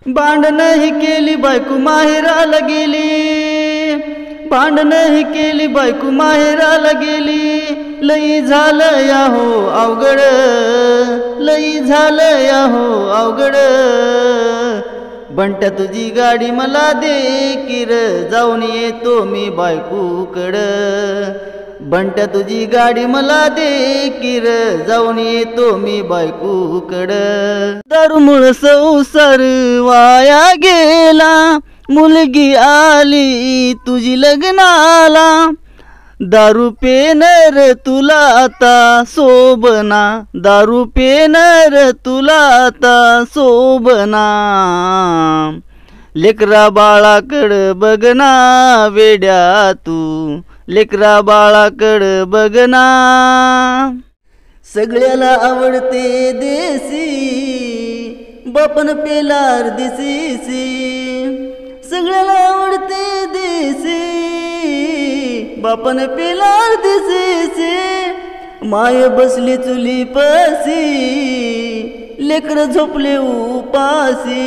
भांडणं ही केली बायको माहेराला गेली, भांडणं ही केली बायको माहेराला गेली, लई झालं या हो अवघड, लई झालं या हो अवघड। बंट्या तुझी गाडी मला दे किर, जाऊन येतो मी बायकोकडं। बंट्या तुझी गाडी मला दे किर, जाऊन येतो मी बायकोकडं। दारूमुळं संसार वाया गेला, मुलगी आली तुझी लग्नाला, दारू पेनर तुला आता शोभना, दारू पेनर तुला आता शोभना। लेकरा बाळाकडं बघना वेड्या तू, लेकरा बाळाकडं बघना। सगळ्याला आवडते देसी, बापन पेलार देसी, सगळ्याला आवडते देसी, बापन पेलार देसी। माय बसली चुली पासी, लेकर झोपले उपासी।